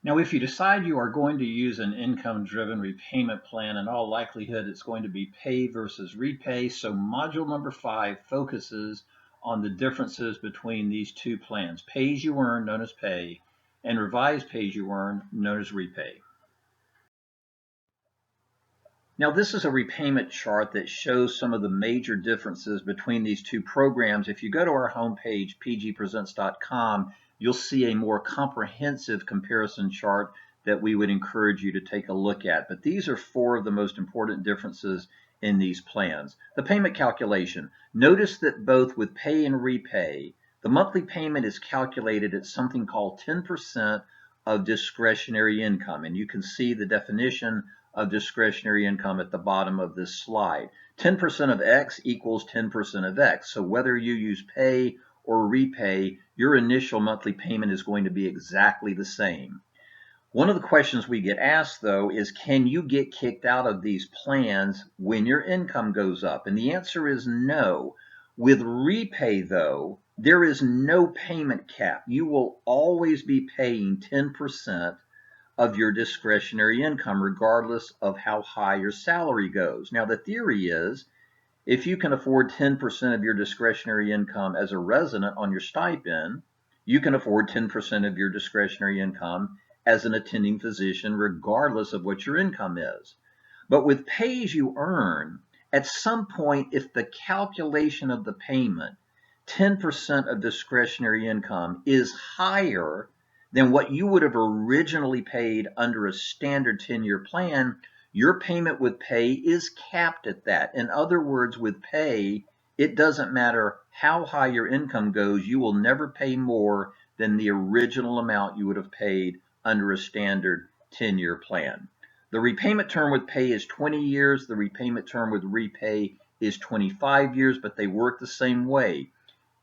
Now, if you decide you are going to use an income-driven repayment plan, in all likelihood, it's going to be pay versus repay. So module number 5 focuses on the differences between these two plans: pay-as-you-earn, known as pay, and revised pay-as-you-earn, known as repay. Now, this is a repayment chart that shows some of the major differences between these two programs. If you go to our homepage, PGPresents.com, you'll see a more comprehensive comparison chart that we would encourage you to take a look at. But these are 4 of the most important differences in these plans. The payment calculation. Notice that both with pay and repay, the monthly payment is calculated at something called 10% of discretionary income. And you can see the definition of discretionary income at the bottom of this slide. 10% of X equals 10% of X. So whether you use pay or repay, your initial monthly payment is going to be exactly the same. One of the questions we get asked, though, is can you get kicked out of these plans when your income goes up? And the answer is no. With repay, though, there is no payment cap. You will always be paying 10% of your discretionary income, regardless of how high your salary goes. Now, the theory is if you can afford 10% of your discretionary income as a resident on your stipend, you can afford 10% of your discretionary income as an attending physician, regardless of what your income is. But with pay as you earn, at some point, if the calculation of the payment, 10% of discretionary income, is higher than what you would have originally paid under a standard 10-year plan, your payment with pay is capped at that. In other words, with pay, it doesn't matter how high your income goes, you will never pay more than the original amount you would have paid under a standard 10-year plan. The repayment term with pay is 20 years. The repayment term with repay is 25 years, but they work the same way.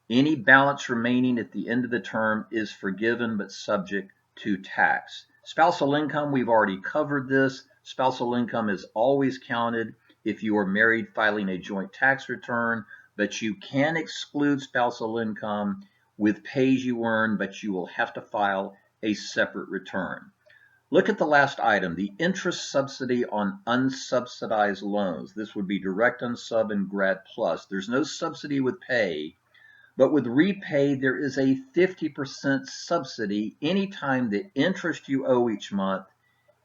Any balance remaining at the end of the term is forgiven but subject to tax. Spousal income, we've already covered this. Spousal income is always counted if you are married filing a joint tax return, but you can exclude spousal income with pay as you earn, but you will have to file a separate return. Look at the last item, the interest subsidy on unsubsidized loans. This would be direct unsub and grad plus. There's no subsidy with pay, but with repay, there is a 50% subsidy anytime the interest you owe each month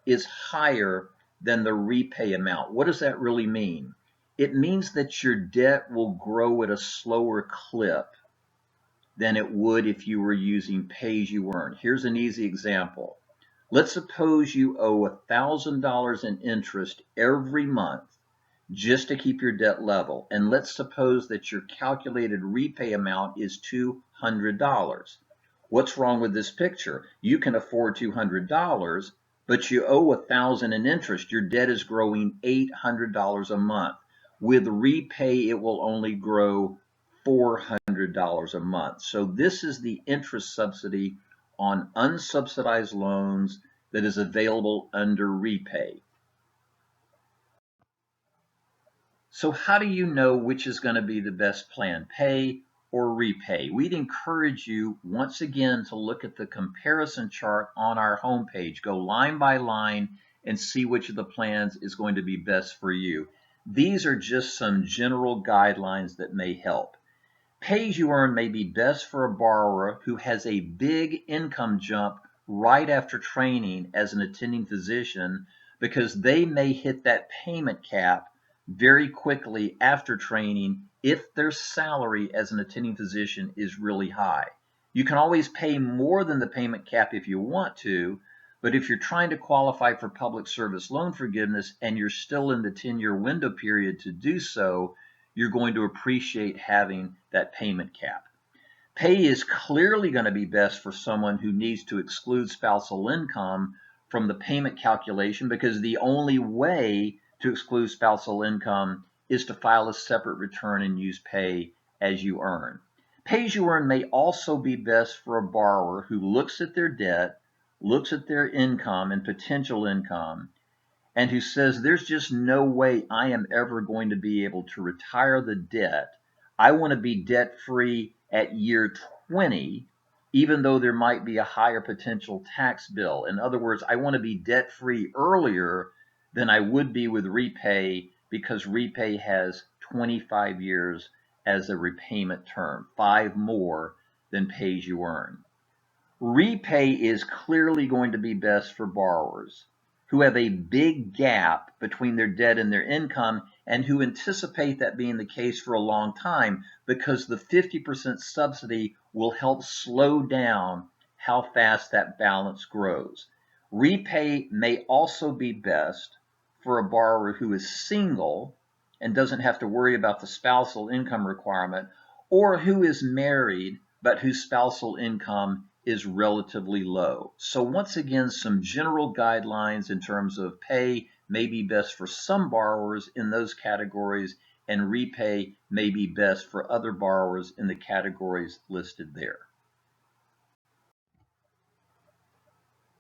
is higher than the repay amount. What does that really mean? It means that your debt will grow at a slower clip than it would if you were using pay as you earn. Here's an easy example. Let's suppose you owe $1,000 in interest every month just to keep your debt level. And let's suppose that your calculated repay amount is $200. What's wrong with this picture? You can afford $200, but you owe $1,000 in interest. Your debt is growing $800 a month. With repay, it will only grow $400 a month. So this is the interest subsidy on unsubsidized loans that is available under repay. So how do you know which is going to be the best plan, pay or repay? We'd encourage you once again to look at the comparison chart on our homepage. Go line by line and see which of the plans is going to be best for you. These are just some general guidelines that may help. Pay as you earn may be best for a borrower who has a big income jump right after training as an attending physician, because they may hit that payment cap very quickly after training if their salary as an attending physician is really high. You can always pay more than the payment cap if you want to, but if you're trying to qualify for public service loan forgiveness and you're still in the 10-year window period to do so, you're going to appreciate having that payment cap. Pay is clearly going to be best for someone who needs to exclude spousal income from the payment calculation, because the only way to exclude spousal income is to file a separate return and use pay as you earn. Pay as you earn may also be best for a borrower who looks at their debt, looks at their income and potential income, and who says, there's just no way I am ever going to be able to retire the debt. I want to be debt-free at year 20 even though there might be a higher potential tax bill. In other words, I want to be debt-free earlier than I would be with REPAYE, because REPAYE has 25 years as a repayment term, 5 more than pay-as-you-earn. REPAYE is clearly going to be best for borrowers who have a big gap between their debt and their income, and who anticipate that being the case for a long time, because the 50% subsidy will help slow down how fast that balance grows. REPAYE may also be best for a borrower who is single and doesn't have to worry about the spousal income requirement, or who is married but whose spousal income is relatively low. So once again, some general guidelines in terms of pay may be best for some borrowers in those categories, and REPAYE may be best for other borrowers in the categories listed there.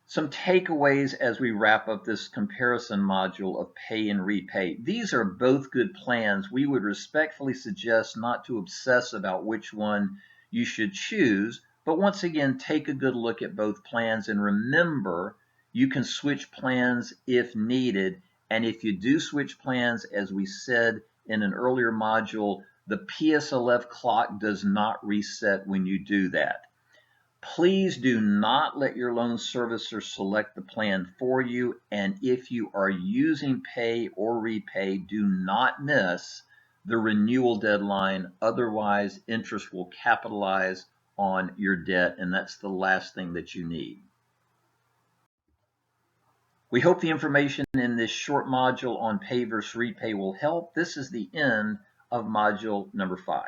Some takeaways as we wrap up this comparison module of pay and repay. These are both good plans. We would respectfully suggest not to obsess about which one you should choose, but once again, take a good look at both plans, and remember, you can switch plans if needed. And if you do switch plans, as we said in an earlier module, the PSLF clock does not reset when you do that. Please do not let your loan servicer select the plan for you, and if you are using pay or repay, do not miss the renewal deadline. Otherwise, interest will capitalize on your debt, and that's the last thing that you need. We hope the information in this short module on pay versus repay will help. This is the end of module number 5.